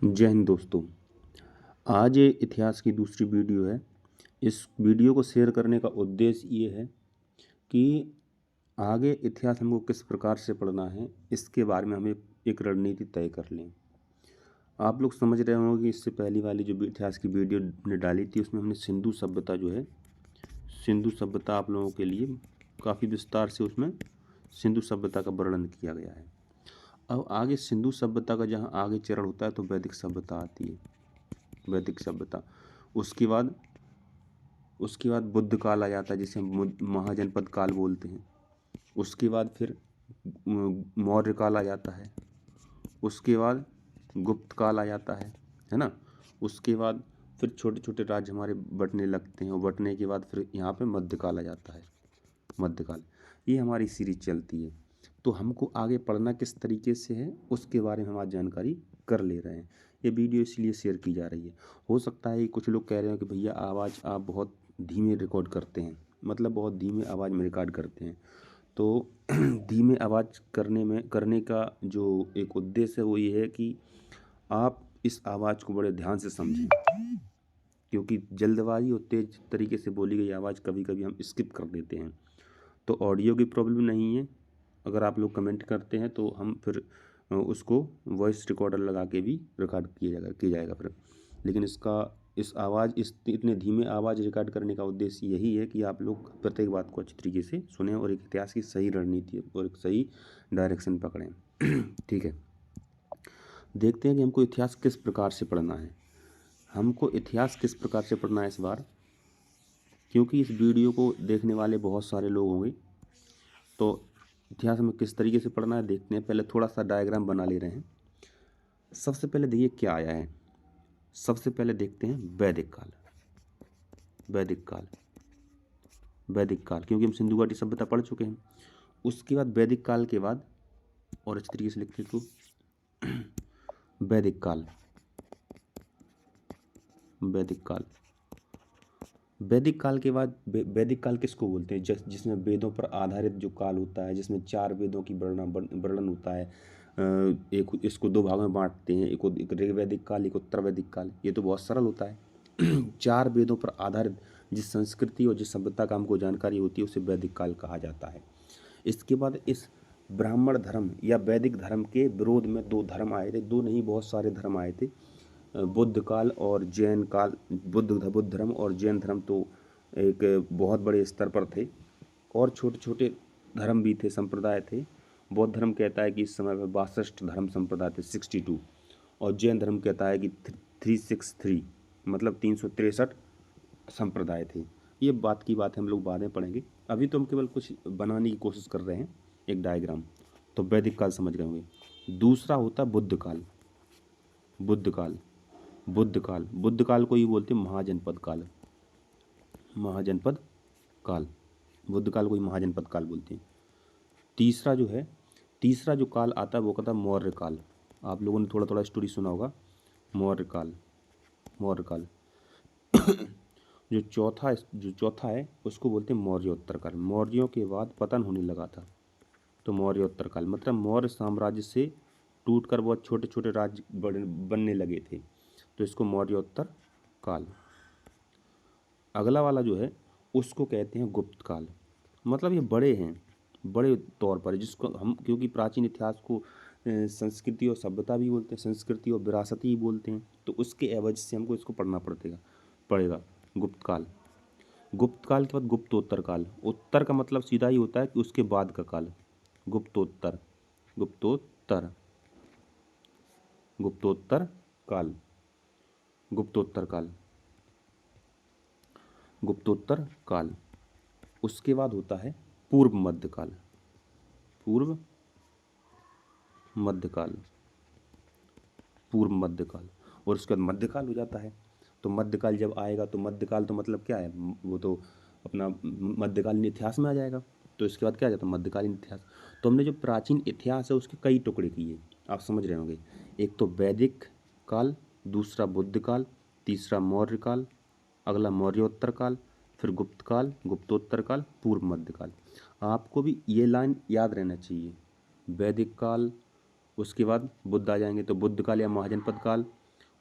जय हिंद दोस्तों। आज ये इतिहास की दूसरी वीडियो है। इस वीडियो को शेयर करने का उद्देश्य ये है कि आगे इतिहास हमको किस प्रकार से पढ़ना है, इसके बारे में हमें एक रणनीति तय कर लें। आप लोग समझ रहे होंगे कि इससे पहली वाली जो इतिहास की वीडियो ने डाली थी उसमें हमने सिंधु सभ्यता जो है, सिंधु सभ्यता आप लोगों के लिए काफ़ी विस्तार से उसमें सिंधु सभ्यता का वर्णन किया गया है। अब आगे सिंधु सभ्यता का जहाँ आगे चरण होता है तो वैदिक सभ्यता आती है, वैदिक सभ्यता। उसके बाद बुद्ध काल आ जाता है, जिसे हम महाजनपद काल बोलते हैं। उसके बाद फिर मौर्य काल आ जाता है। उसके बाद गुप्त काल आ जाता है ना। उसके बाद फिर छोटे छोटे राज्य हमारे बंटने लगते हैं और बंटने के बाद फिर यहाँ पे मध्यकाल आ जाता है, मध्यकाल। ये हमारी सीरीज चलती है। तो हमको आगे पढ़ना किस तरीके से है उसके बारे में हम आज जानकारी कर ले रहे हैं। ये वीडियो इसलिए शेयर की जा रही है। हो सकता है कुछ लोग कह रहे हो कि भैया आवाज़ आप बहुत धीमे रिकॉर्ड करते हैं, मतलब बहुत धीमे आवाज़ में रिकॉर्ड करते हैं। तो धीमे आवाज़ करने का जो एक उद्देश्य है वो ये है कि आप इस आवाज़ को बड़े ध्यान से समझें, क्योंकि जल्दबाजी और तेज़ तरीके से बोली गई आवाज़ कभी कभी हम स्किप कर देते हैं। तो ऑडियो की प्रॉब्लम नहीं है। अगर आप लोग कमेंट करते हैं तो हम फिर उसको वॉइस रिकॉर्डर लगा के भी रिकॉर्ड किया जाएगा फिर। लेकिन इतने धीमे आवाज़ रिकॉर्ड करने का उद्देश्य यही है कि आप लोग प्रत्येक बात को अच्छी तरीके से सुने और एक इतिहास की सही रणनीति और एक सही डायरेक्शन पकड़ें। ठीक है, देखते हैं कि हमको इतिहास किस प्रकार से पढ़ना है। हमको इतिहास किस प्रकार से पढ़ना है इस बार, क्योंकि इस वीडियो को देखने वाले बहुत सारे लोग होंगे। तो इतिहास में किस तरीके से पढ़ना है देखते हैं। पहले थोड़ा सा डायग्राम बना ले रहे हैं। सबसे पहले देखिए क्या आया है। सबसे पहले देखते हैं वैदिक काल। वैदिक काल, वैदिक काल, क्योंकि हम सिंधु घाटी सभ्यता पढ़ चुके हैं। उसके बाद वैदिक काल के बाद और अच्छी तरीके से लिखते तो वैदिक काल, वैदिक काल, वैदिक काल के बाद वैदिक काल किसको बोलते हैं? जिसमें वेदों पर आधारित जो काल होता है, जिसमें 4 वेदों की वर्णन होता है। एक इसको 2 भागों में बांटते हैं, एक ऋग्वैदिक काल, एक उत्तर वैदिक काल। ये तो बहुत सरल होता है। 4 वेदों पर आधारित जिस संस्कृति और जिस सभ्यता का हमको जानकारी होती है उसे वैदिक काल कहा जाता है। इसके बाद इस ब्राह्मण धर्म या वैदिक धर्म के विरोध में 2 धर्म आए थे। 2 नहीं, बहुत सारे धर्म आए थे। बुद्ध काल और जैन काल। बुद्ध धर्म और जैन धर्म तो एक बहुत बड़े स्तर पर थे, और छोटे छोटे धर्म भी थे, संप्रदाय थे। बौद्ध धर्म कहता है कि इस समय में 62 धर्म संप्रदाय थे, 62। और जैन धर्म कहता है कि 363, मतलब 363 संप्रदाय थे। ये बात है, हम लोग बाद में पढ़ेंगे। अभी तो हम केवल कुछ बनाने की कोशिश कर रहे हैं, एक डायग्राम। तो वैदिक काल समझ गए होंगे। दूसरा होता बुद्ध काल। बुद्ध काल, बुद्ध काल को ही बोलते हैं महाजनपद काल। महाजनपद काल, बुद्ध काल को ही महाजनपद काल बोलते हैं। तीसरा जो काल आता है वो कहता है मौर्य काल। आप लोगों ने थोड़ा थोड़ा स्टोरी सुना होगा। मौर्य काल, मौर्य काल। जो चौथा है उसको बोलते हैं मौर्योत्तर काल। मौर्यों के बाद पतन होने लगा था, तो मौर्योत्तर काल मतलब मौर्य साम्राज्य से टूटकर बहुत छोटे छोटे राज्य बनने लगे थे, तो इसको मौर्योत्तर काल। अगला वाला जो है उसको कहते हैं गुप्त काल। मतलब ये बड़े हैं, बड़े तौर पर, जिसको हम, क्योंकि प्राचीन इतिहास को संस्कृति और सभ्यता भी बोलते हैं, संस्कृति और विरासत ही बोलते हैं, तो उसके एवज से हमको इसको पढ़ना पड़ेगा। गुप्त काल। गुप्त काल के बाद गुप्तोत्तर काल। उत्तर का मतलब सीधा ही होता है कि उसके बाद का काल। गुप्तोत्तर, गुप्तोत्तर, गुप्तोत्तर काल, गुप्तोत्तर काल, गुप्तोत्तर काल। उसके बाद होता है पूर्व मध्यकाल। पूर्व मध्यकाल, पूर्व मध्यकाल। और उसके बाद मध्यकाल हो जाता है। तो मध्यकाल जब आएगा तो मध्यकाल तो मतलब क्या है, वो तो अपना मध्यकालीन इतिहास में आ जाएगा। तो इसके बाद क्या आ जाता है, मध्यकालीन इतिहास। तो हमने जो प्राचीन इतिहास है उसके कई टुकड़े किए, आप समझ रहे होंगे। एक तो वैदिक काल, दूसरा बुद्ध काल, तीसरा मौर्य काल, अगला मौर्योत्तर काल, फिर गुप्त काल, गुप्तोत्तर काल, पूर्व मध्यकाल। आपको भी ये लाइन याद रहना चाहिए। वैदिक काल, उसके बाद बुद्ध आ जाएंगे तो बुद्ध काल या महाजनपद काल,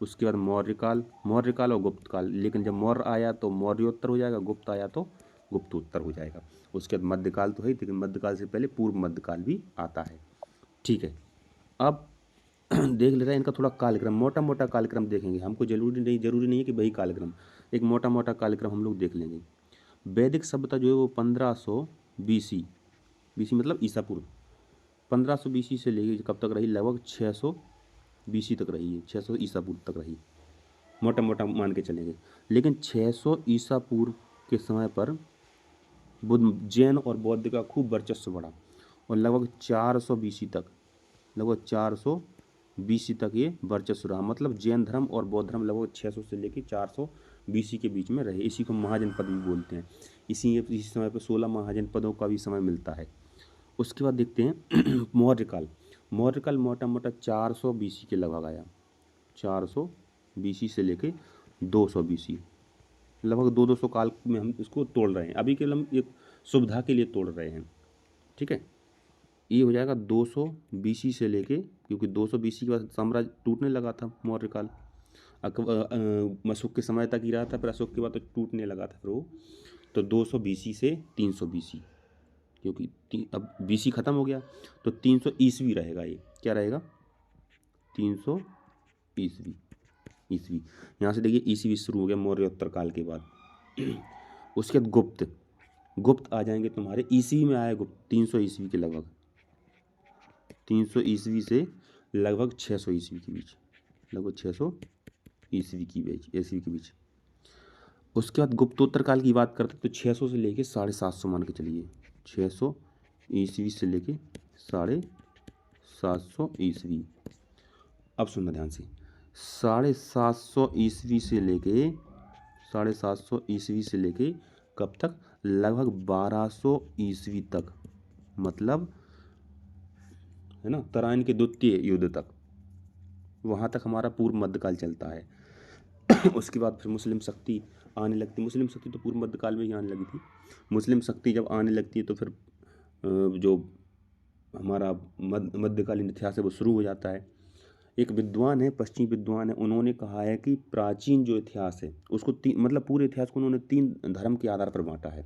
उसके बाद मौर्यकाल और गुप्तकाल। लेकिन जब मौर्य आया तो मौर्योत्तर हो जाएगा, गुप्त आया तो गुप्तोत्तर हो जाएगा। उसके बाद मध्यकाल तो है, लेकिन मध्यकाल से पहले पूर्व मध्यकाल भी आता है। ठीक है, अब देख ले रहे हैं इनका थोड़ा कालक्रम, मोटा मोटा कालक्रम देखेंगे। हमको जरूरी नहीं है कि वही कालक्रम, एक मोटा मोटा कालक्रम हम लोग देख लेंगे। वैदिक सभ्यता जो है वो 1500 बीसी, बीसी मतलब ईसा पूर्व, 1500 बीसी से लेके कब तक रही, लगभग 600 बीसी तक रही है, 600 ईसा पूर्व तक रही, मोटा मोटा मान के चलेंगे। लेकिन 600 ईसा पूर्व के समय पर बुद्ध, जैन और बौद्ध का खूब वर्चस्व बढ़ा और लगभग 400 बीसी तक, लगभग 400 बीसी तक ये वर्चस्व रहा। मतलब जैन धर्म और बौद्ध धर्म लगभग 600 से लेकर 400 बीसी के बीच में रहे। इसी को महाजनपद भी बोलते हैं। इसी समय पर 16 महाजनपदों का भी समय मिलता है। उसके बाद देखते हैं मौर्यकाल। मौर्यकाल मोटा मोटा 400 बीसी के लगभग आया, 400 बीसी से लेके 200 बीसी, लगभग 200 काल में हम इसको तोड़ रहे हैं। अभी केवल हम एक सुविधा के लिए तोड़ रहे हैं। ठीक है, ये हो जाएगा 200 बीसी से लेके, क्योंकि 200 बीसी के बाद साम्राज्य टूटने लगा था मौर्यकाल, अशोक के समय तक ही रहा था, फिर अशोक के बाद तो टूटने लगा था फिर वो। तो 200 बीसी से 300 बीसी, क्योंकि अब बीसी खत्म हो गया तो 300 ईस्वी रहेगा। ये क्या रहेगा, 300 ईस्वी। ईस्वी यहाँ से देखिए ईस्वी शुरू हो गया मौर्योत्तर काल के बाद। उसके बाद गुप्त आ जाएंगे तुम्हारे, ईस्वी में आए गुप्त 300 ईस्वी के लगभग, 300 ईस्वी से लगभग 600 ईस्वी के बीच, लगभग 600 ईस्वी के बीच। उसके बाद गुप्तोत्तर काल की बात करते तो 600 से लेके 750 मान के चलिए, 600 ईस्वी से लेके 750 ईस्वी। अब सुनना ध्यान से, 750 ईस्वी से लेके 750 ईस्वी से लेके कब तक, लगभग 1200 ईस्वी तक, मतलब है ना तराइन के द्वितीय युद्ध तक, वहाँ तक हमारा पूर्व मध्यकाल चलता है। उसके बाद फिर मुस्लिम शक्ति आने लगती। मुस्लिम शक्ति तो पूर्व मध्यकाल में ही आने लगी थी। मुस्लिम शक्ति जब आने लगती है तो फिर जो हमारा मध्यकालीन इतिहास है वो शुरू हो जाता है। एक विद्वान है, पश्चिमी विद्वान है, उन्होंने कहा है कि प्राचीन जो इतिहास है उसको मतलब पूरे इतिहास को उन्होंने 3 धर्म के आधार पर बांटा है।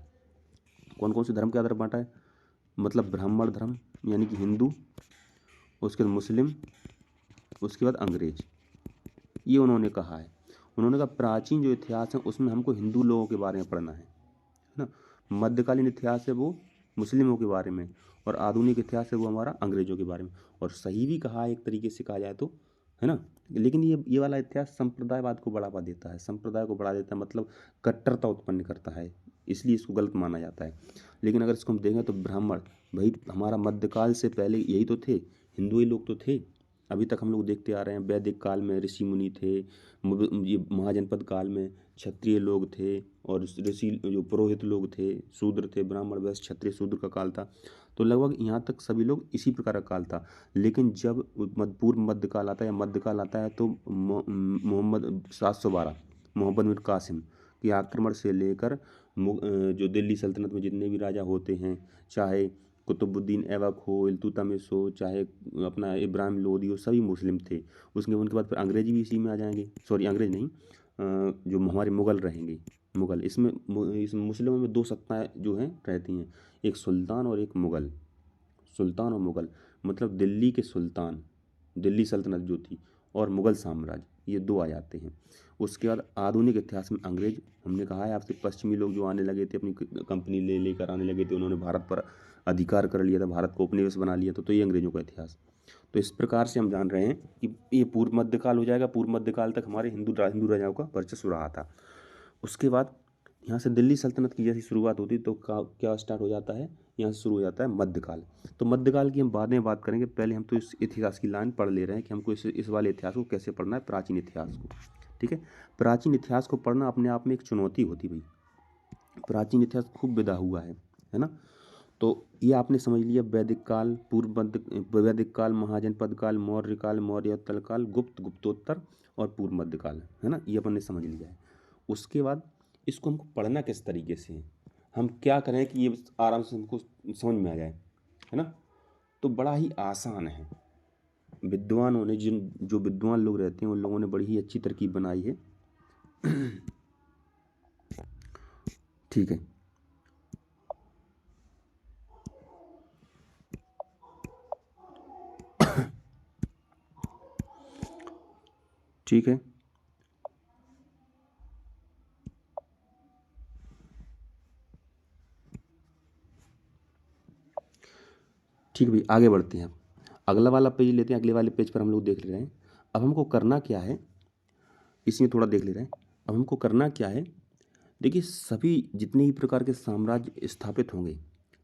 कौन कौन से धर्म के आधार पर बांटा है, मतलब ब्राह्मण धर्म यानी कि हिंदू, उसके बाद मुस्लिम, उसके बाद अंग्रेज। ये उन्होंने कहा है। उन्होंने कहा प्राचीन जो इतिहास है उसमें हमको हिंदू लोगों के बारे में पढ़ना है ना, मध्यकालीन इतिहास है वो मुस्लिमों के बारे में, और आधुनिक इतिहास है वो हमारा अंग्रेजों के बारे में। और सही भी कहा है एक तरीके से कहा जाए तो, है ना। लेकिन ये वाला इतिहास संप्रदायवाद को बढ़ावा देता है, संप्रदाय को बढ़ा देता है, मतलब कट्टरता उत्पन्न करता है, इसलिए इसको गलत माना जाता है। लेकिन अगर इसको हम देखें तो ब्राह्मण, भाई हमारा मध्यकाल से पहले यही तो थे, हिंदू ही लोग तो थे। अभी तक हम लोग देखते आ रहे हैं, वैदिक काल में ऋषि मुनि थे, ये महाजनपद काल में क्षत्रिय लोग थे, और ऋषि जो पुरोहित लोग थे, शूद्र थे, ब्राह्मण वैश्य क्षत्रिय शूद्र का काल था। तो लगभग यहाँ तक सभी लोग इसी प्रकार का काल था। लेकिन जब पूर्व मध्यकाल आता है या मध्यकाल आता है तो मोहम्मद 712 मोहम्मद बिन कासिम के आक्रमण से लेकर जो दिल्ली सल्तनत में जितने भी राजा होते हैं, चाहे कुतुबुद्दीन ऐबक हो, इल्तुतमिश हो, चाहे अपना इब्राहिम लोदी हो, सभी मुस्लिम थे। उनके बाद फिर अंग्रेजी भी इसी में आ जाएंगे, सॉरी अंग्रेज नहीं, जो हमारे मुग़ल रहेंगे। मुग़ल इसमें इस मुस्लिमों में 2 सत्ताएँ जो हैं रहती हैं, एक सुल्तान और एक मुग़ल। सुल्तान और मुग़ल मतलब दिल्ली के सुल्तान, दिल्ली सल्तनत जो थी, और मुग़ल साम्राज्य, ये 2 आ जाते हैं। उसके बाद आधुनिक इतिहास में अंग्रेज, हमने कहा है आपसे, पश्चिमी लोग जो आने लगे थे, अपनी कंपनी लेकर आने लगे थे, उन्होंने भारत पर अधिकार कर लिया था, भारत को उपनिवेश बना लिया था, तो ये अंग्रेजों का इतिहास। तो इस प्रकार से हम जान रहे हैं कि ये पूर्व मध्यकाल हो जाएगा। पूर्व मध्यकाल तक हमारे हिंदू राजाओं का वर्चस्व रहा था। उसके बाद यहाँ से दिल्ली सल्तनत की जैसी शुरुआत होती तो क्या स्टार्ट हो जाता है, यहाँ से शुरू हो जाता है मध्यकाल। तो मध्यकाल की हम बाद में बात करेंगे, पहले हम तो इस इतिहास की लाइन पढ़ ले रहे हैं कि हमको इस वाले इतिहास को कैसे पढ़ना है, प्राचीन इतिहास को। ठीक है, प्राचीन इतिहास को पढ़ना अपने आप में एक चुनौती होती भाई। प्राचीन इतिहास खूब विदा हुआ है ना। तो ये आपने समझ लिया, वैदिक काल, वैदिक काल, महाजनपद काल, मौर्य काल, मौर्योत्तर काल, गुप्तोत्तर और पूर्व मध्यकाल, है ना, ये अपन ने समझ लिया है। उसके बाद इसको हमको पढ़ना किस तरीके से है, हम क्या करें कि ये आराम से हमको समझ में आ जाए, है ना। तो बड़ा ही आसान है, विद्वानों ने जो विद्वान लोग रहते हैं उन लोगों ने बड़ी ही अच्छी तरकीब बनाई है। ठीक है, ठीक है। ठीक है भाई, आगे बढ़ते हैं। अब अगला वाला पेज लेते हैं। अगले वाले पेज पर हम लोग देख ले रहे हैं। अब हमको करना क्या है, इसमें थोड़ा देख ले रहे हैं। अब हमको करना क्या है, देखिए सभी जितने ही प्रकार के साम्राज्य स्थापित होंगे,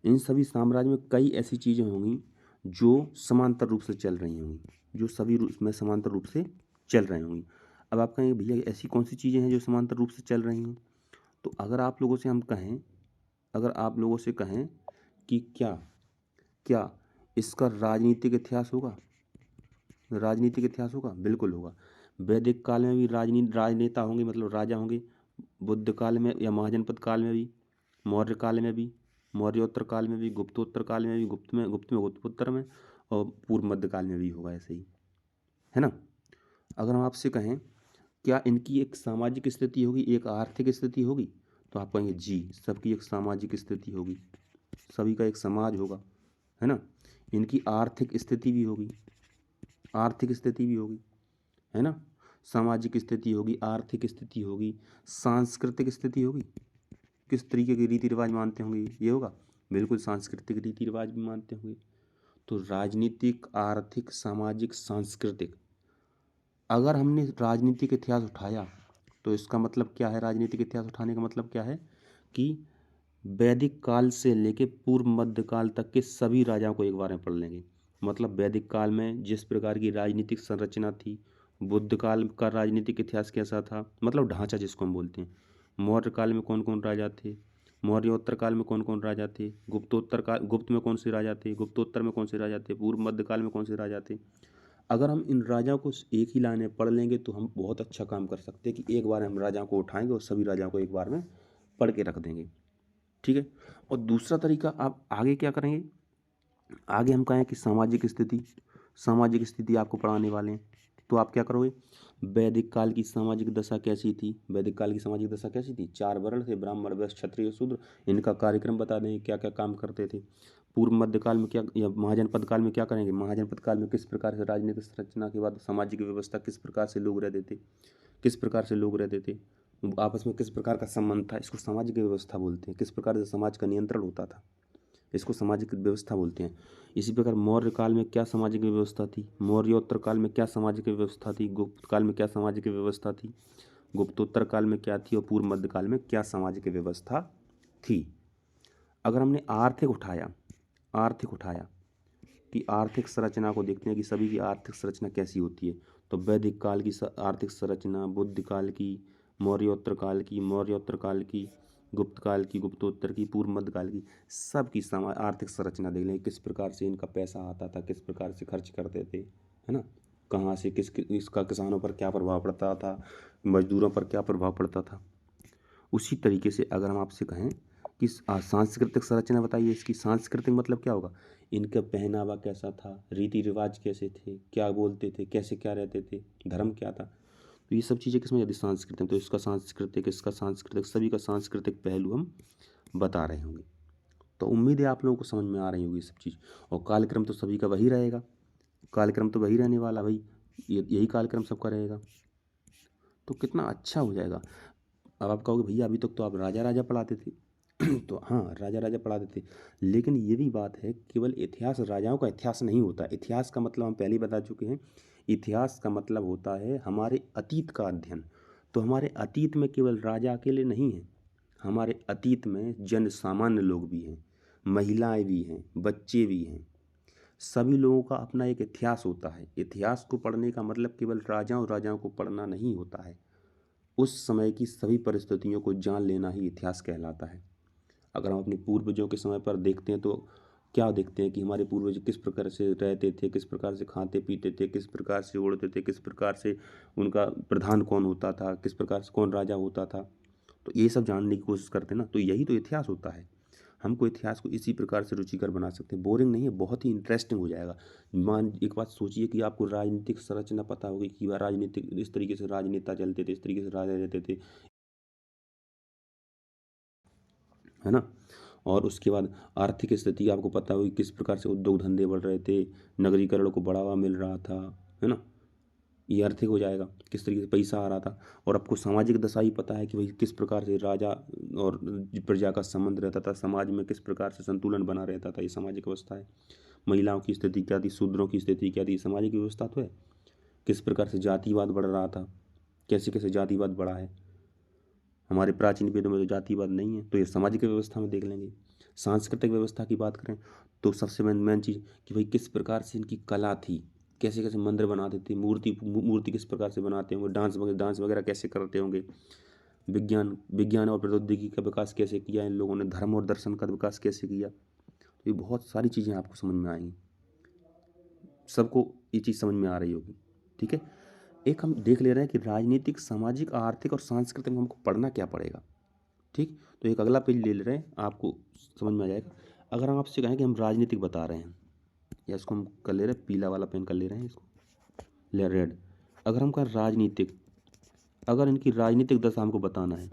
इन सभी साम्राज्य में कई ऐसी चीज़ें होंगी जो समांतर रूप से चल रही होंगी, जो सभी रूप में समांतर रूप से चल रही होंगी। अब आप कहेंगे भैया ऐसी कौन सी चीज़ें हैं जो समांतर रूप से चल रही हैं? तो अगर आप लोगों से हम कहें, अगर आप लोगों से कहें कि क्या क्या इसका राजनीतिक इतिहास होगा? राजनीतिक इतिहास होगा, बिल्कुल होगा। वैदिक काल में भी राजनेता होंगे, मतलब राजा होंगे। बुद्ध काल में या महाजनपद काल में भी, मौर्य काल में भी, मौर्योत्तर काल में भी, गुप्तोत्तर काल में भी, गुप्त में गुप्तोत्तर में, और पूर्व मध्य काल में भी होगा ऐसे ही, है ना। अगर हम आपसे कहें क्या इनकी एक सामाजिक स्थिति होगी, एक आर्थिक स्थिति होगी, तो आप कहेंगे जी, सबकी एक सामाजिक स्थिति होगी, सभी का एक समाज होगा, है ना। इनकी आर्थिक स्थिति भी होगी, आर्थिक स्थिति भी होगी, है ना। सामाजिक स्थिति होगी, आर्थिक स्थिति होगी, सांस्कृतिक स्थिति होगी, किस तरीके के रीति रिवाज मानते होंगे ये होगा, बिल्कुल सांस्कृतिक रीति रिवाज भी मानते होंगे। तो राजनीतिक, आर्थिक, सामाजिक, सांस्कृतिक, अगर हमने राजनीतिक इतिहास उठाया तो इसका मतलब क्या है? राजनीतिक इतिहास उठाने का मतलब क्या है कि वैदिक काल से लेके पूर्व मध्य काल तक के सभी राजाओं को एक बार में पढ़ लेंगे। मतलब वैदिक काल में जिस प्रकार की राजनीतिक संरचना थी, बुद्ध काल का राजनीतिक इतिहास कैसा था, मतलब ढांचा जिसको हम बोलते हैं। मौर्य काल में कौन कौन राजा थे, मौर्योत्तर काल में कौन कौन राजा थे, गुप्तोत्तर काल, गुप्त में कौन से राजा थे, गुप्तोत्तर में कौन से राजा थे, पूर्व मध्य काल में कौन से राजा थे। अगर हम इन राजाओं को एक ही लाइन में पढ़ लेंगे तो हम बहुत अच्छा काम कर सकते हैं कि एक बार हम राजाओं को उठाएंगे और सभी राजाओं को एक बार में पढ़ के रख देंगे, ठीक है। और दूसरा तरीका आप आगे क्या करेंगे, आगे हम कहें कि सामाजिक स्थिति आपको पढ़ाने वाले हैं, तो आप क्या करोगे? वैदिक काल की सामाजिक दशा कैसी थी? वैदिक काल की सामाजिक दशा कैसी थी? 4 वर्ण थे, ब्राह्मण, वैश्य, क्षत्रिय, शूद्र। इनका कार्यक्रम बता देंगे, क्या क्या काम करते थे। पूर्व मध्य काल में क्या, या महाजनपद काल में क्या करेंगे? महाजनपद काल में किस प्रकार से राजनीतिक संरचना के बाद सामाजिक व्यवस्था, किस प्रकार से लोग रहते थे, किस प्रकार से लोग रहते थे, आपस में किस प्रकार का संबंध था, इसको सामाजिक व्यवस्था बोलते हैं। किस प्रकार से समाज का नियंत्रण होता था, इसको सामाजिक व्यवस्था बोलते हैं। इसी प्रकार मौर्य काल में क्या सामाजिक व्यवस्था थी, मौर्योत्तर काल में क्या सामाजिक व्यवस्था थी, गुप्त काल में क्या सामाजिक व्यवस्था थी, गुप्तोत्तर काल में क्या थी, और पूर्व मध्य काल में क्या सामाजिक व्यवस्था थी। अगर हमने आर्थिक उठाया कि आर्थिक संरचना को देखते हैं कि सभी की आर्थिक संरचना कैसी होती है, तो वैदिक काल की आर्थिक संरचना, बुद्ध काल की, मौर्योत्तर काल की, गुप्त काल की, गुप्तोत्तर की, पूर्व मध्य काल की, सब की आर्थिक संरचना देख लें, किस प्रकार से इनका पैसा आता था, किस प्रकार से खर्च करते थे, है ना। कहाँ से इसका किसानों पर क्या प्रभाव पड़ता था, मजदूरों पर क्या प्रभाव पड़ता था। उसी तरीके से अगर हम आपसे कहें कि सांस्कृतिक संरचना बताइए इसकी, सांस्कृतिक मतलब क्या होगा? इनका पहनावा कैसा था, रीति रिवाज कैसे थे, क्या बोलते थे, कैसे क्या रहते थे, धर्म क्या था। तो ये सब चीज़ें किसमें, यदि सांस्कृतिक, तो इसका सांस्कृतिक, सभी का सांस्कृतिक पहलू हम बता रहे होंगे। तो उम्मीद है आप लोगों को समझ में आ रही होगी सब चीज़। और कार्यक्रम तो सभी का वही रहेगा, कार्यक्रम तो वही रहने वाला भाई, यही कार्यक्रम सबका रहेगा। तो कितना अच्छा हो जाएगा। अब आप कहोगे भैया अभी तक तो आप राजा राजा पढ़ाते थे। तो हाँ, राजा राजा पढ़ाते थे, लेकिन ये भी बात है केवल इतिहास राजाओं का इतिहास नहीं होता। इतिहास का मतलब हम पहले ही बता चुके हैं, इतिहास का मतलब होता है हमारे अतीत का अध्ययन। तो हमारे अतीत में केवल राजा अकेले नहीं हैं, हमारे अतीत में जन सामान्य लोग भी हैं, महिलाएं भी हैं, बच्चे भी हैं। सभी लोगों का अपना एक इतिहास होता है। इतिहास को पढ़ने का मतलब केवल राजाओं को पढ़ना नहीं होता है, उस समय की सभी परिस्थितियों को जान लेना ही इतिहास कहलाता है। अगर हम अपने पूर्वजों के समय पर देखते हैं तो क्या देखते हैं कि हमारे पूर्वज किस प्रकार से रहते थे, किस प्रकार से खाते पीते थे, किस प्रकार से उड़ते थे, किस प्रकार से उनका प्रधान कौन होता था, किस प्रकार से कौन राजा होता था। तो ये सब जानने की कोशिश करते हैं ना, तो यही तो इतिहास होता है। हमको इतिहास को इसी प्रकार से रुचिकर बना सकते हैं। बोरिंग नहीं है, बहुत ही इंटरेस्टिंग हो जाएगा। एक बात सोचिए कि आपको राजनीतिक संरचना पता होगी कि वह राजनीतिक इस तरीके से राजनेता चलते थे, इस तरीके से राजा रहते थे, है ना। और उसके बाद आर्थिक स्थिति आपको पता होगी, किस प्रकार से उद्योग धंधे बढ़ रहे थे, नगरीकरण को बढ़ावा मिल रहा था, है ना। ये आर्थिक हो जाएगा, किस तरीके से पैसा आ रहा था। और आपको सामाजिक दशा ही पता है कि भाई किस प्रकार से राजा और प्रजा का संबंध रहता था, समाज में किस प्रकार से संतुलन बना रहता था, ये सामाजिक अवस्था है। महिलाओं की स्थिति क्या थी, शूद्रों की स्थिति क्या थी, सामाजिक व्यवस्था तो है। किस प्रकार से जातिवाद बढ़ रहा था, कैसे कैसे जातिवाद बढ़ा है। हमारे प्राचीन वेदों में तो जातिवाद नहीं है, तो ये सामाजिक व्यवस्था में देख लेंगे। सांस्कृतिक व्यवस्था की बात करें तो सबसे मेन चीज़ कि भाई किस प्रकार से इनकी कला थी, कैसे कैसे मंदिर बनाते थे, मूर्ति किस प्रकार से बनाते होंगे, डांस वगैरह कैसे करते होंगे। विज्ञान और प्रौद्योगिकी का विकास कैसे किया इन लोगों ने, धर्म और दर्शन का विकास कैसे किया। तो ये बहुत सारी चीज़ें आपको समझ में आएंगी, सबको ये चीज़ समझ में आ रही होगी। ठीक है, एक हम देख ले रहे हैं कि राजनीतिक, सामाजिक, आर्थिक और सांस्कृतिक में हमको पढ़ना क्या पड़ेगा। ठीक, तो एक अगला पेज ले ले रहे हैं, आपको समझ में आ जाएगा। अगर हम आपसे कहें कि हम राजनीतिक बता रहे हैं, या इसको हम कर ले रहे हैं, पीला वाला पेन कर ले रहे हैं, इसको ले रेड। अगर हम कहें राजनीतिक, अगर इनकी राजनीतिक दशा हमको बताना है,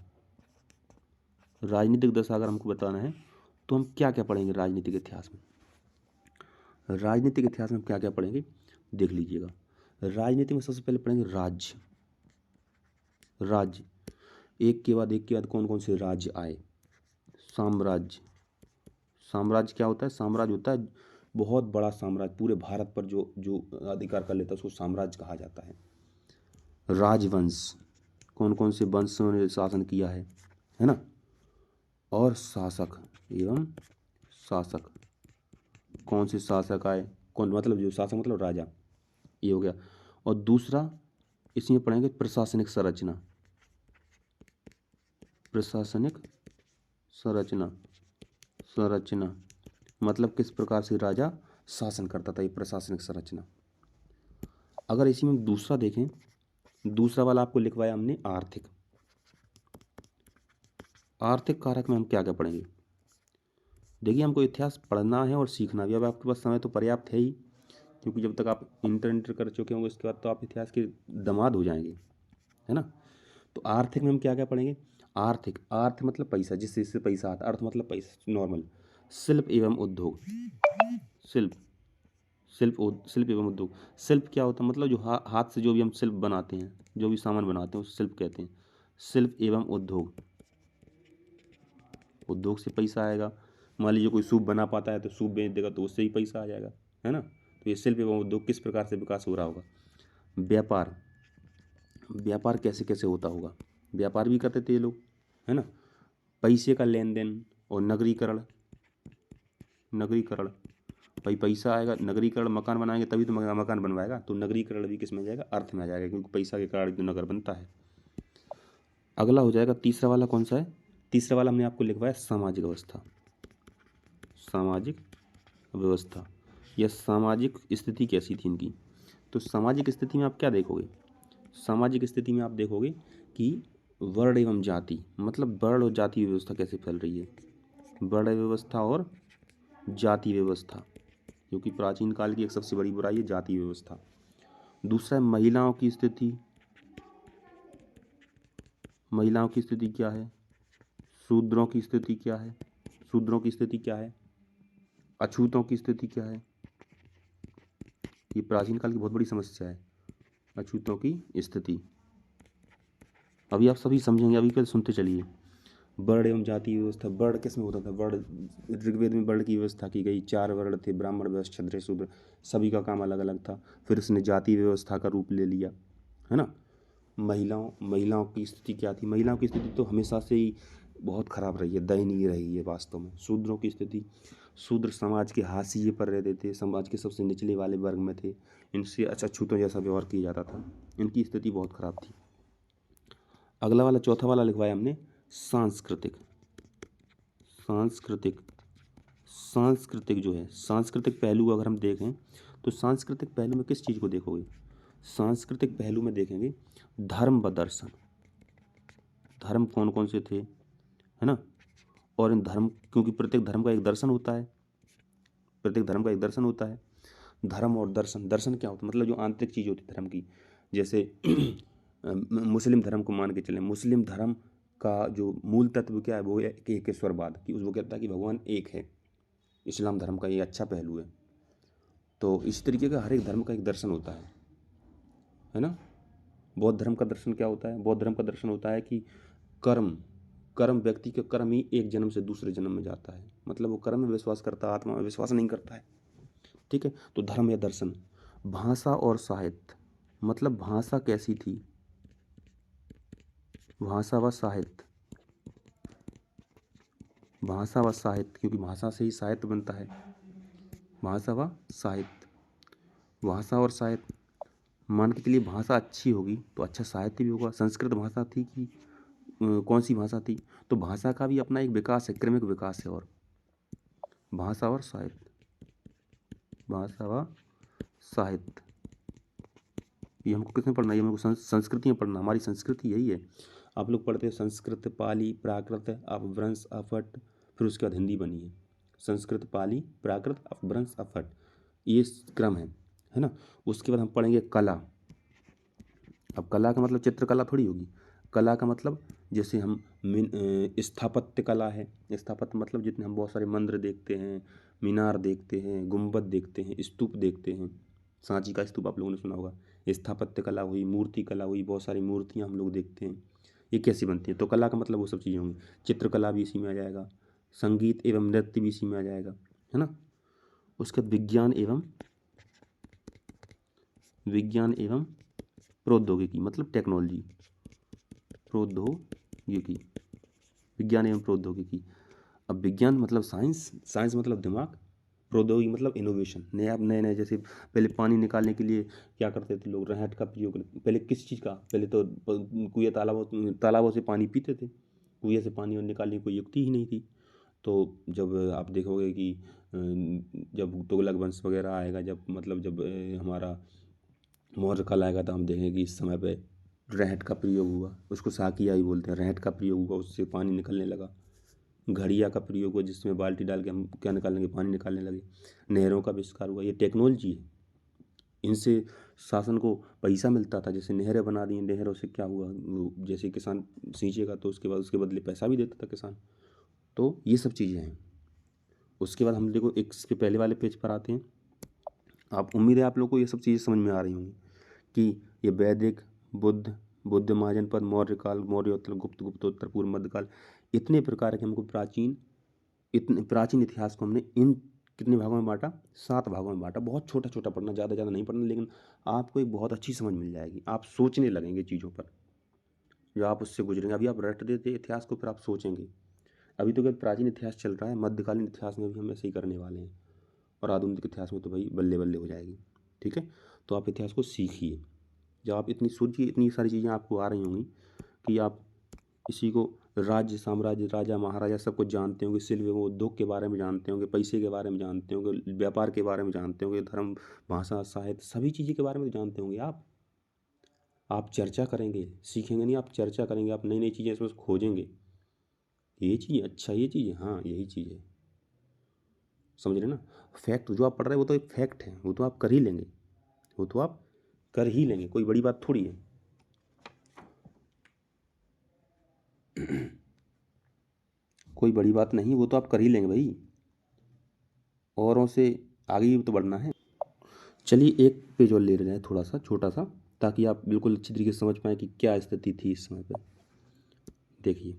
राजनीतिक दशा अगर हमको बताना है, तो हम क्या क्या पढ़ेंगे राजनीतिक इतिहास में। राजनीतिक इतिहास में हम क्या क्या पढ़ेंगे देख लीजिएगा। राजनीति में सबसे पहले पढ़ेंगे राज्य। राज्य, एक के बाद कौन कौन से राज्य आए। साम्राज्य, साम्राज्य क्या होता है, साम्राज्य होता है बहुत बड़ा साम्राज्य, पूरे भारत पर जो जो अधिकार कर लेता है उसको साम्राज्य कहा जाता है। राजवंश, कौन कौन से वंशों ने शासन किया है ना। और शासक एवं शासक, कौन से शासक आए, कौन मतलब जो शासक मतलब राजा, ये हो गया। और दूसरा इसमें पढ़ेंगे प्रशासनिक संरचना। प्रशासनिक संरचना, संरचना मतलब किस प्रकार से राजा शासन करता था, ये प्रशासनिक संरचना। अगर इसी में दूसरा देखें, दूसरा वाला आपको लिखवाया हमने आर्थिक। आर्थिक कारक में हम क्या क्या पढ़ेंगे। देखिए, हमको इतिहास पढ़ना है और सीखना भी। अब आपके पास समय तो पर्याप्त है ही, क्योंकि जब तक आप इंटर कर चुके होंगे उसके बाद तो आप इतिहास के दामाद हो जाएंगे, है ना। तो आर्थिक में हम क्या क्या पढ़ेंगे। आर्थिक, अर्थ मतलब पैसा, जिससे पैसा आता, अर्थ मतलब पैसा नॉर्मल। शिल्प एवं उद्योग, शिल्प, शिल्प एवं उद्योग। शिल्प क्या होता है, मतलब जो हाथ से जो भी हम शिल्प बनाते हैं, जो भी सामान बनाते हैं उसे शिल्प कहते हैं। शिल्प एवं उद्योग, उद्योग से पैसा आएगा। मान लीजिए कोई सूप बना पाता है तो सूप बेच देगा तो उससे ही पैसा आ जाएगा, है ना। तो ये शिल्प एवं उद्योग किस प्रकार से विकास हो रहा होगा। व्यापार, व्यापार कैसे कैसे होता होगा, व्यापार भी करते थे ये लोग, है ना। पैसे का लेन देन और नगरीकरण, नगरीकरण भाई पैसा आएगा, नगरीकरण मकान बनाएंगे तभी तो मकान बनवाएगा, तो नगरीकरण भी किस में आ जाएगा, अर्थ में आ जाएगा, क्योंकि पैसा के कारण तो नगर बनता है। अगला हो जाएगा तीसरा वाला, कौन सा है, तीसरा वाला हमने आपको लिखवाया सामाजिक व्यवस्था। सामाजिक व्यवस्था या सामाजिक स्थिति कैसी थी इनकी। तो सामाजिक स्थिति में आप क्या देखोगे, सामाजिक स्थिति में आप देखोगे कि वर्ण एवं जाति, मतलब वर्ण और जाति व्यवस्था कैसे फैल रही है। वर्ण व्यवस्था और जाति व्यवस्था, क्योंकि प्राचीन काल की एक सबसे बड़ी बुराई है जाति व्यवस्था। दूसरा है महिलाओं की स्थिति, महिलाओं की स्थिति क्या है, शूद्रों की स्थिति क्या है, शूद्रों की स्थिति क्या है, अछूतों की स्थिति क्या है। ये प्राचीन काल की बहुत बड़ी समस्या है, अछूतों की स्थिति। अभी आप सभी समझेंगे, अभी कल सुनते चलिए। वर्ण एवं जाति व्यवस्था, वर्ण किस में होता था, वर्ण ऋग्वेद में वर्ण की व्यवस्था की गई, 4 वर्ण थे, ब्राह्मण, वैश्य, क्षत्रिय, शूद्र, सभी का काम अलग अलग था। फिर इसने जाति व्यवस्था का रूप ले लिया, है ना। महिलाओं की स्थिति क्या थी, महिलाओं की स्थिति तो हमेशा से ही बहुत खराब रही है, दयनीय रही है वास्तव में। शूद्रों की स्थिति, शूद्र समाज के हाशिए पर रहते थे, समाज के सबसे निचले वाले वर्ग में थे, इनसे अछूतों जैसा व्यवहार किया जाता था, इनकी स्थिति बहुत खराब थी। अगला वाला चौथा वाला लिखवाया हमने सांस्कृतिक। सांस्कृतिक, सांस्कृतिक जो है, सांस्कृतिक पहलू अगर हम देखें तो सांस्कृतिक पहलू में किस चीज़ को देखोगे, सांस्कृतिक पहलू में देखेंगे धर्म व दर्शन, धर्म कौन कौन से थे, है ना, और इन धर्म, क्योंकि प्रत्येक धर्म का एक दर्शन होता है, प्रत्येक धर्म का एक दर्शन होता है। धर्म और दर्शन, दर्शन क्या होता है, मतलब जो आंतरिक चीज़ होती है धर्म की। जैसे मुस्लिम धर्म को मान के चलें, मुस्लिम धर्म का जो मूल तत्व क्या है, वो है एकेश्वरवाद, कि वो कहता है कि भगवान एक है। इस्लाम धर्म का ये अच्छा पहलू है। तो इस तरीके का हर एक धर्म का एक दर्शन होता है ना। बौद्ध धर्म का दर्शन क्या होता है, बौद्ध धर्म का दर्शन होता है कि कर्म, कर्म व्यक्ति का कर्म ही एक जन्म से दूसरे जन्म में जाता है, मतलब वो कर्म में विश्वास करता है, आत्मा में विश्वास नहीं करता है। ठीक है, तो धर्म या दर्शन। भाषा और साहित्य, मतलब भाषा कैसी थी, भाषा व साहित्य, भाषा व साहित्य, क्योंकि भाषा से ही साहित्य बनता है। भाषा व साहित्य, भाषा और साहित्य, मान के चलिए भाषा अच्छी होगी तो अच्छा साहित्य भी होगा। संस्कृत भाषा थी कि कौन सी भाषा थी, तो भाषा का भी अपना एक विकास है, क्रमिक विकास है। और भाषा और साहित्य, भाषा व साहित्य, ये हमको किसमें पढ़ना है, ये हमको संस्कृति में पढ़ना। हमारी संस्कृति यही है। आप लोग पढ़ते हैं संस्कृत, पाली, प्राकृत, अपभ्रंश, अपठ, फिर उसके बाद हिंदी बनी है। संस्कृत, पाली, प्राकृत, अपभ्रंश, अपठ, ये क्रम है ना। उसके बाद हम पढ़ेंगे कला। अब कला का मतलब चित्रकला थोड़ी होगी। कला का मतलब जैसे हम स्थापत्य कला है। स्थापत्य मतलब जितने हम बहुत सारे मंदिर देखते हैं, मीनार देखते हैं, गुंबद देखते हैं, स्तूप देखते हैं। सांची का स्तूप आप लोगों ने सुना होगा। स्थापत्य कला हुई, मूर्ति कला हुई, बहुत सारी मूर्तियाँ हम लोग देखते हैं, ये कैसी बनती हैं। तो कला का मतलब वो सब चीज़ें होंगी। चित्रकला भी इसी में आ जाएगा, संगीत एवं नृत्य भी इसी में आ जाएगा, है ना। उसके बाद विज्ञान एवं प्रौद्योगिकी, मतलब टेक्नोलॉजी, प्रौद्योगिकी, विज्ञान एवं प्रौद्योगिकी। अब विज्ञान मतलब साइंस, साइंस मतलब दिमाग, प्रौद्योगिकी मतलब इनोवेशन, नए नए। जैसे पहले पानी निकालने के लिए क्या करते थे लोग, रहट का प्रयोग। पहले किस चीज़ का, पहले तो कुएँ तालाबों से पानी पीते थे। कुएँ से पानी निकालने की कोई युक्ति ही नहीं थी। तो जब आप देखोगे कि जब तुगलक वंश वगैरह आएगा, जब मतलब जब हमारा मौर्य काल आएगा, तो हम देखेंगे कि इस समय पे रहट का प्रयोग हुआ, उसको साकिया ही बोलते हैं। रहट का प्रयोग हुआ, उससे पानी निकलने लगा। घड़िया का प्रयोग हुआ, जिसमें बाल्टी डाल के हम क्या निकालेंगे, पानी निकालने लगे। नहरों का आविष्कार हुआ, ये टेक्नोलॉजी है। इनसे शासन को पैसा मिलता था। जैसे नहरें बना दी, नहरों से क्या हुआ, वो जैसे किसान सींचेगा तो उसके बाद उसके बदले पैसा भी देता था किसान। तो ये सब चीज़ें हैं। उसके बाद हम देखो एक इसके पहले वाले पेज पर आते हैं। आप, उम्मीद है आप लोग को ये सब चीज़ें समझ में आ रही होंगी कि ये वैदिक, बुद्ध महाजनपद, मौर्य काल, मौर्योत्तर, गुप्तोत्तर, पूर्व मध्यकाल, इतने प्रकार के हमको इतने प्राचीन इतिहास को हमने इन कितने भागों में बांटा, 7 भागों में बांटा। बहुत छोटा छोटा पढ़ना, ज़्यादा नहीं पढ़ना, लेकिन आपको एक बहुत अच्छी समझ मिल जाएगी। आप सोचने लगेंगे चीज़ों पर, जो आप उससे गुजरेंगे। अभी आप रट देते इतिहास को, फिर आप सोचेंगे। अभी तो केवल प्राचीन इतिहास चल रहा है, मध्यकालीन इतिहास में भी हम ऐसे ही करने वाले हैं, और आधुनिक इतिहास में तो भाई बल्ले बल्ले हो जाएगी। ठीक है, तो आप इतिहास को सीखिए। जब आप इतनी सोचिए, इतनी सारी चीज़ें आपको आ रही होंगी कि आप इसी को राज्य, साम्राज्य, राजा, महाराजा सब कुछ जानते होंगे, शिल्प एवं उद्योग के बारे में जानते होंगे, पैसे के बारे में जानते होंगे, व्यापार के बारे में जानते होंगे, धर्म, भाषा, साहित्य, सभी चीज़ों के बारे में जानते होंगे आप चर्चा करेंगे, सीखेंगे नहीं, आप चर्चा करेंगे, आप नई नई चीज़ें इसमें खोजेंगे। ये चीज़ अच्छा, ये चीज़ है, हाँ यही चीज़ है, समझ रहे ना। फैक्ट जो आप पढ़ रहे हैं वो तो एक फैक्ट है, वो तो आप कर ही लेंगे, वो तो आप कर ही लेंगे, कोई बड़ी बात थोड़ी है। कोई बड़ी बात नहीं, वो तो आप कर ही लेंगे भाई, औरों से आगे भी तो बढ़ना है। चलिए एक पेज और ले रहे हैं, थोड़ा सा छोटा सा, ताकि आप बिल्कुल अच्छी तरीके से समझ पाएँ कि क्या स्थिति थी इस समय पे। देखिए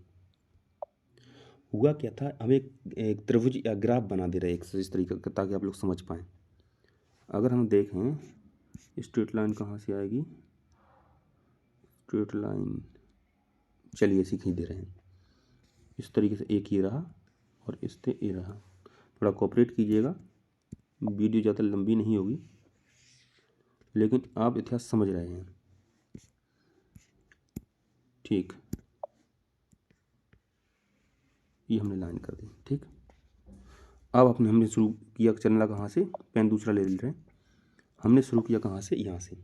हुआ क्या था, हम एक त्रिभुज या ग्राफ बना दे रहे हैं एक इस तरीके का, ताकि आप लोग समझ पाएँ। अगर हम देखें स्ट्रेट लाइन कहाँ से आएगी, स्ट्रेट लाइन, चलिए ऐसे खींच दे रहे हैं इस तरीके से। एक ये रहा और इस पे ये रहा। थोड़ा कोऑपरेट कीजिएगा, वीडियो ज़्यादा लंबी नहीं होगी, लेकिन आप इतिहास समझ रहे हैं। ठीक, ये हमने लाइन कर दी। ठीक, अब हमने शुरू किया, चलना कहाँ से, पेन दूसरा ले रहे हैं। हमने शुरू किया कहाँ से, यहाँ से,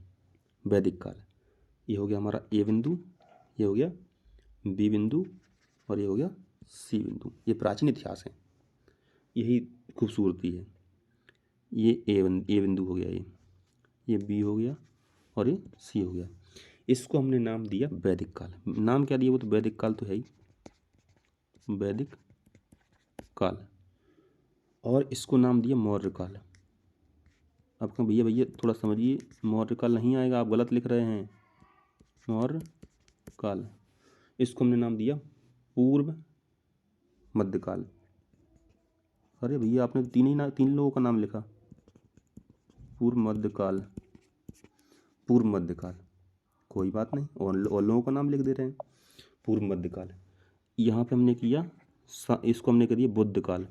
वैदिक काल। ये हो गया हमारा ए बिंदु, ये हो गया बी बिंदु, और ये हो गया सी बिंदु, ये प्राचीन इतिहास है, यही खूबसूरती है। ये ए बिंदु हो गया, ये बी हो गया और ये सी हो गया। इसको हमने नाम दिया वैदिक काल। नाम क्या दिया, वो तो वैदिक काल तो है ही, वैदिक काल। और इसको नाम दिया मौर्य काल। अब कहें भैया भैया थोड़ा समझिए, मौर्य काल नहीं आएगा, आप गलत लिख रहे हैं, मौर्य काल। इसको हमने नाम दिया पूर्व मध्यकाल। अरे भैया आपने तो तीन लोगों का नाम लिखा, पूर्व मध्यकाल, पूर्व मध्यकाल, कोई बात नहीं, और लोगों का नाम लिख दे रहे हैं, पूर्व मध्यकाल। यहाँ पे हमने किया इसको हमने कह दिया बुद्ध काल।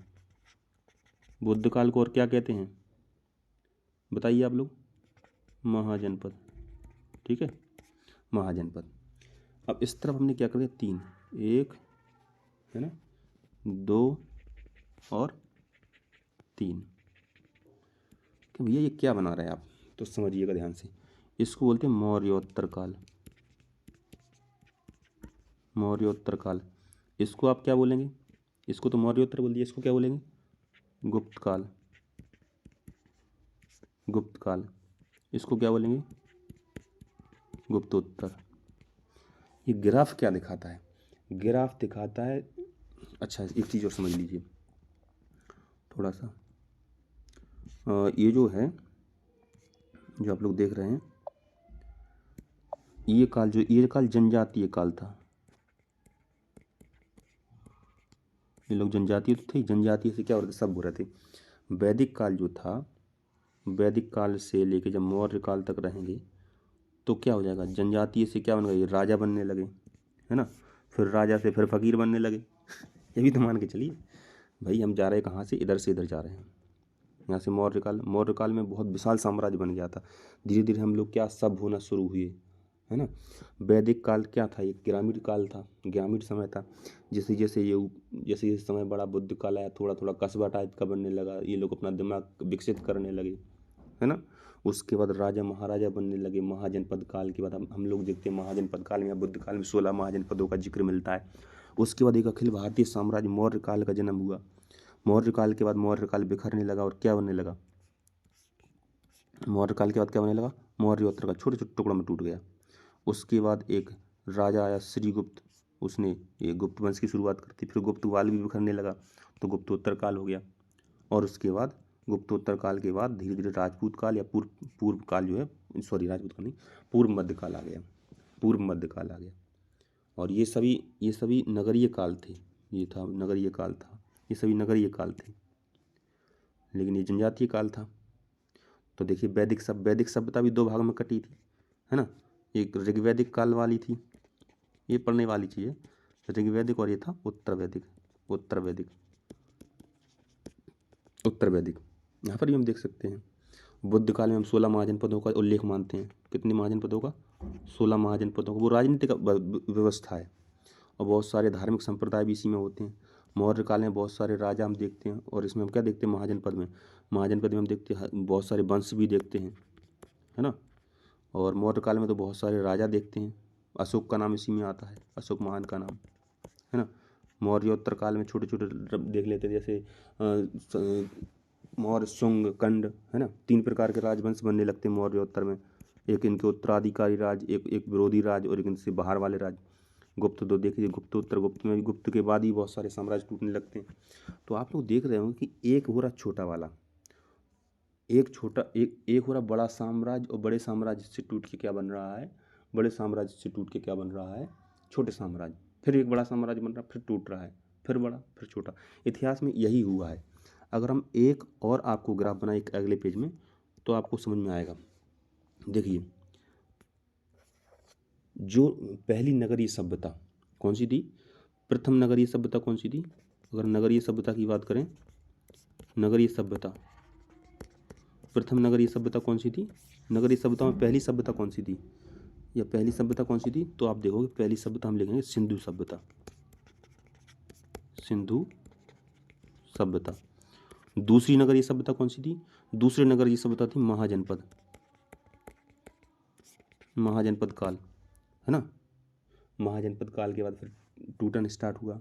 बुद्ध काल को और क्या कहते हैं बताइए आप लोग, महाजनपद, ठीक है, महाजनपद। अब इस तरफ हमने क्या कर दिया, 3, 1 है ना, 2 और 3। कि भैया ये क्या बना रहे हैं आप, तो समझिएगा ध्यान से। इसको बोलते हैं मौर्योत्तर काल, मौर्योत्तर काल। इसको आप क्या बोलेंगे, इसको तो मौर्योत्तर बोल दिया, इसको क्या बोलेंगे, गुप्त काल, गुप्त काल। इसको क्या बोलेंगे, गुप्तोत्तर। ये ग्राफ क्या दिखाता है, ग्राफ दिखाता है, अच्छा एक चीज़ और समझ लीजिए थोड़ा सा। ये जो है, जो आप लोग देख रहे हैं, ये काल जनजातीय काल था। ये लोग जनजातीय तो थे, जनजातीय से क्या हो रहे थे, सब हो रहे थे। वैदिक काल जो था, वैदिक काल से लेके जब मौर्य काल तक रहेंगे तो क्या हो जाएगा, जनजातीय से क्या बन गए, राजा बनने लगे, है ना, फिर राजा से फिर फकीर बनने लगे। ये भी तो मान के चलिए भाई, हम जा रहे हैं कहाँ से, इधर से इधर जा रहे हैं। यहाँ से मौर्य काल में बहुत विशाल साम्राज्य बन गया था। धीरे धीरे हम लोग क्या सब होना शुरू हुए, है ना। वैदिक काल क्या था, ये ग्रामीण काल था, ग्रामीण समय था। जैसे जैसे जैसे समय बड़ा, बुद्ध काल आया, थोड़ा थोड़ा कस्बा टाइप का बनने लगा, ये लोग अपना दिमाग विकसित करने लगे, है ना। उसके बाद राजा महाराजा बनने लगे। महाजनपद काल के बाद हम लोग देखते हैं, महाजनपद काल में, बुद्ध काल में 16 महाजनपदों का जिक्र मिलता है। उसके बाद एक अखिल भारतीय साम्राज्य मौर्य काल का जन्म हुआ। मौर्य काल के बाद मौर्य काल बिखरने लगा और क्या बनने लगा, मौर्य काल के बाद क्या बनने लगा, मौर्योत्तर का छोटे छोटे टुकड़ों में टूट गया। उसके बाद एक राजा आया श्रीगुप्त, उसने ये गुप्त वंश की शुरुआत करती, फिर गुप्त काल भी बिखरने लगा तो गुप्तोत्तर काल हो गया। और उसके बाद गुप्तोत्तर काल के बाद धीरे धीरे राजपूत काल या पूर्व काल जो है, सॉरी राजपूत काल नहीं, पूर्व मध्य काल आ गया, पूर्व मध्य काल आ गया। और ये सभी नगरीय काल थे, ये था नगरीय काल था, ये सभी नगरीय काल थे, लेकिन ये जनजातीय काल था। तो देखिए वैदिक सभ्यता भी 2 भागों में कटी थी, है ना। एक ऋग्वैदिक काल वाली थी, ये पढ़ने वाली चीज़ है, ऋग्वैदिक, और ये था उत्तर वैदिक, उत्तर वैदिक, उत्तर वैदिक। यहाँ पर भी हम देख सकते हैं, बुद्ध काल में हम 16 महाजनपदों का उल्लेख मानते हैं। कितने महाजनपदों का, 16 महाजनपदों का। वो राजनीतिक व्यवस्था है और बहुत सारे धार्मिक संप्रदाय भी इसी में होते हैं। मौर्य काल में बहुत सारे राजा हम देखते हैं, और इसमें हम क्या देखते हैं, महाजनपद में हम देखते हैं बहुत सारे वंश भी देखते हैं, है ना। और मौर्य काल में तो बहुत सारे राजा देखते हैं, अशोक का नाम इसी में आता है, अशोक महान का नाम, है ना। मौर्योत्तर काल में छोटे छोटे देख लेते हैं, जैसे मौर्य, शुंग, कंड, है ना। 3 प्रकार के राजवंश बनने लगते हैं मौर्योत्तर में। एक इनके उत्तराधिकारी राज, एक विरोधी राज, और एक इनसे बाहर वाले राज। गुप्त तो देखिए, गुप्तोत्तर, गुप्त में भी, गुप्त के बाद ही बहुत सारे साम्राज्य टूटने लगते हैं। तो आप लोग देख रहे होंगे कि एक हो रहा छोटा वाला, एक हो रहा बड़ा साम्राज्य, और बड़े साम्राज्य से टूट के क्या बन रहा है, बड़े साम्राज्य से टूट के क्या बन रहा है, छोटे साम्राज्य। फिर एक बड़ा साम्राज्य बन रहा है, फिर टूट रहा है, फिर बड़ा, फिर छोटा। इतिहास में यही हुआ है। अगर हम एक और आपको ग्राफ बनाए एक अगले पेज में, तो आपको समझ में आएगा। देखिए, जो पहली नगरीय सभ्यता कौन सी थी, प्रथम नगरीय सभ्यता कौन सी थी, अगर नगरीय सभ्यता की बात करें, नगरीय सभ्यता, प्रथम नगरीय सभ्यता कौन सी थी, नगरीय सभ्यता में पहली सभ्यता कौन सी थी, या पहली सभ्यता कौन सी थी, तो आप देखोगे पहली सभ्यता हम लिखेंगे सिंधु सभ्यता, सिंधु सभ्यता। दूसरी नगरीय सभ्यता कौन सी थी, दूसरी नगरीय सभ्यता थी महाजनपद, महाजनपद काल, है ना। महाजनपद काल के बाद फिर टूटन स्टार्ट हुआ,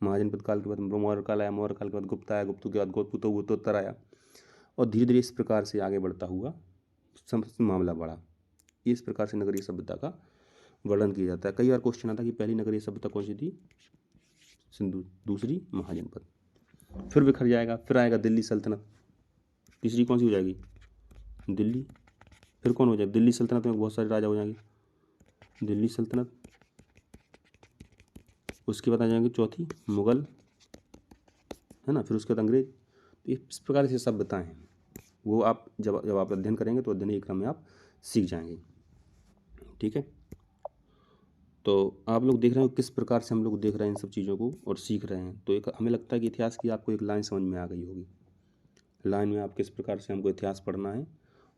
महाजनपद काल के बाद मौर्य काल आया, मौर्य काल के बाद गुप्त आया, गुप्त के बाद गुप्तोत्तर आया, और धीरे धीरे इस प्रकार से आगे बढ़ता हुआ मामला बढ़ा। इस प्रकार से नगरीय सभ्यता का वर्णन किया जाता है। कई बार क्वेश्चन आता है कि पहली नगरीय सभ्यता कौन सी थी? सिंधु, दूसरी महाजनपद। फिर बिखर जाएगा, फिर आएगा दिल्ली सल्तनत, तीसरी कौन सी हो जाएगी? दिल्ली। फिर कौन हो जाएगा? दिल्ली सल्तनत में बहुत सारे राजा हो जाएंगे, दिल्ली सल्तनत। उसके बाद आ जाएंगे चौथी मुगल, है ना, फिर उसके बाद अंग्रेज। तो इस प्रकार से सभ्यताएं हैं, वो आप जब आप अध्ययन करेंगे तो अध्ययन के क्रम में आप सीख जाएंगे। ठीक है, तो आप लोग देख रहे हो किस प्रकार से हम लोग देख रहे हैं इन सब चीज़ों को और सीख रहे हैं। तो एक हमें लगता है कि इतिहास की आपको एक लाइन समझ में आ गई होगी, लाइन में आप किस प्रकार से हमको इतिहास पढ़ना है,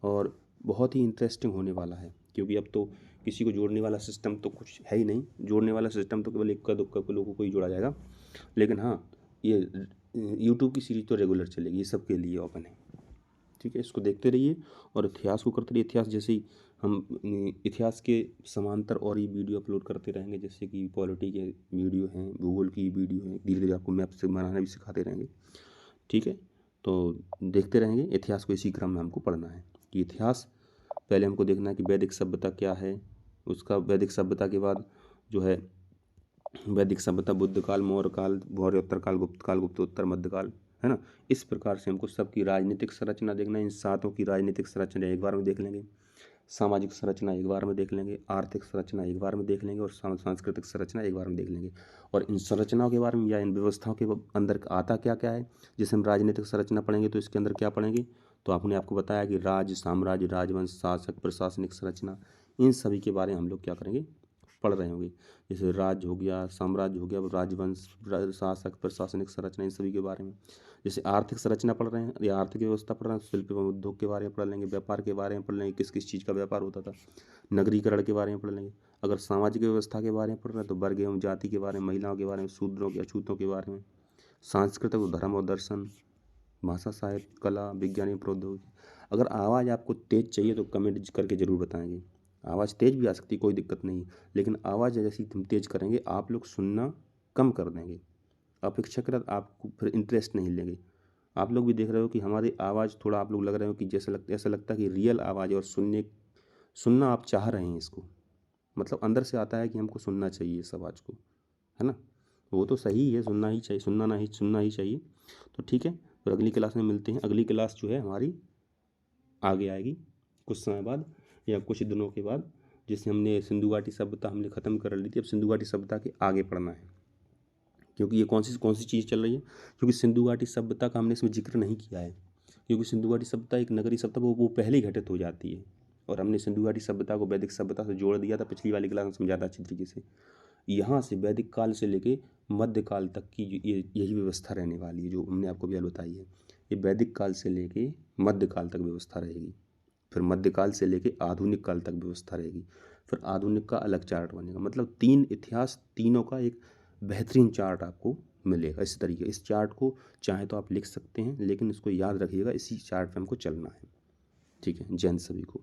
और बहुत ही इंटरेस्टिंग होने वाला है, क्योंकि अब तो किसी को जोड़ने वाला सिस्टम तो कुछ है ही नहीं। जोड़ने वाला सिस्टम तो केवल इक्का दुक्का के लोगों को ही जोड़ा जाएगा, लेकिन हाँ, ये यूट्यूब की सीरीज तो रेगुलर चलेगी, ये सबके लिए ओपन है। ठीक है, इसको देखते रहिए और इतिहास को करते रहिए। इतिहास जैसे ही हम इतिहास के समांतर और ये वीडियो अपलोड करते रहेंगे, जैसे कि पॉलिटी के वीडियो हैं, भूगोल की वीडियो हैं, धीरे धीरे आपको मैप से बनाना भी सिखाते रहेंगे। ठीक है, तो देखते रहेंगे। इतिहास को इसी क्रम में हमको पढ़ना है कि इतिहास पहले हमको देखना है कि वैदिक सभ्यता क्या है, उसका वैदिक सभ्यता के बाद जो है वैदिक सभ्यता, बुद्ध काल, मौर्य काल, मौर्योत्तर काल, गुप्त काल, गुप्तोत्तर, मध्यकाल, है ना। इस प्रकार से हमको सबकी राजनीतिक संरचना देखना है। इन सातों की राजनीतिक संरचना एक बार में देख लेंगे, सामाजिक संरचना एक बार में देख लेंगे, आर्थिक संरचना एक बार में देख लेंगे, और सांस्कृतिक संरचना एक बार में देख लेंगे। और इन संरचनाओं के बारे में या इन व्यवस्थाओं के अंदर आता क्या क्या है। जैसे हम राजनीतिक संरचना पढ़ेंगे तो इसके अंदर क्या पढ़ेंगे, तो आपने आपको बताया कि राज्य, साम्राज्य, राजवंश, शासक, प्रशासनिक संरचना, इन सभी के बारे में हम लोग क्या करेंगे, पढ़ रहे होंगे। जैसे राज्य हो गया, साम्राज्य हो गया, राजवंश, शासक, प्रशासनिक संरचना, इन सभी के बारे में। जैसे आर्थिक संरचना पढ़ रहे हैं या आर्थिक व्यवस्था पढ़ रहे हैं, शिल्प एवं उद्योग के बारे में पढ़ लेंगे, व्यापार के बारे में पढ़ लेंगे, किस किस चीज़ का व्यापार होता था, नगरीकरण के बारे में पढ़ लेंगे। अगर सामाजिक व्यवस्था के बारे में पढ़ रहे हैं तो वर्ग एवं जाति के बारे में, महिलाओं के बारे में, शूद्रों के अछूतों के बारे में, सांस्कृतिक, धर्म और दर्शन, भाषा, साहित्य, कला, विज्ञान एवं प्रौद्योगिकी। अगर आवाज़ आपको तेज चाहिए तो कमेंट करके ज़रूर बताएंगे। आवाज़ तेज भी आ सकती है, कोई दिक्कत नहीं, लेकिन आवाज़ जैसी हम तेज करेंगे आप लोग सुनना कम कर देंगे, अपेक्षाकृत आपको फिर इंटरेस्ट नहीं लेंगे। आप लोग भी देख रहे हो कि हमारी आवाज़ थोड़ा आप लोग लग रहे हो कि जैसे ऐसा लगता है कि रियल आवाज़ है, और सुनना आप चाह रहे हैं इसको, मतलब अंदर से आता है कि हमको सुनना चाहिए इस आवाज़ को, है ना। वो तो सही है, सुनना ही चाहिए, सुनना ही चाहिए। तो ठीक है, फिर अगली क्लास में मिलते हैं। अगली क्लास जो है हमारी आगे आएगी कुछ समय बाद या कुछ दिनों के बाद। जैसे हमने सिंधु घाटी सभ्यता हमने ख़त्म कर ली थी, अब सिंधु घाटी सभ्यता के आगे पढ़ना है, क्योंकि ये कौन सी चीज़ चल रही है। क्योंकि सिंधु घाटी सभ्यता का हमने इसमें जिक्र नहीं किया है, क्योंकि सिंधु घाटी सभ्यता एक नगरीय सभ्यता वो पहले ही घटित हो जाती है, और हमने सिंधु घाटी सभ्यता को वैदिक सभ्यता से जोड़ दिया था पिछली वाली क्लास में, समझा था अच्छी तरीके से। यहाँ से वैदिक काल से लेके मध्यकाल तक की यही व्यवस्था रहने वाली है, जो हमने आपको भी बताई है। ये वैदिक काल से लेके मध्यकाल तक व्यवस्था रहेगी, फिर मध्यकाल से लेके आधुनिक काल तक व्यवस्था रहेगी, फिर आधुनिक का अलग चार्ट बनेगा। मतलब 3 इतिहास, तीनों का एक बेहतरीन चार्ट आपको मिलेगा। इस तरीके इस चार्ट को चाहे तो आप लिख सकते हैं, लेकिन इसको याद रखिएगा, इसी चार्ट पे हमको चलना है। ठीक है, जय हिंद सभी को।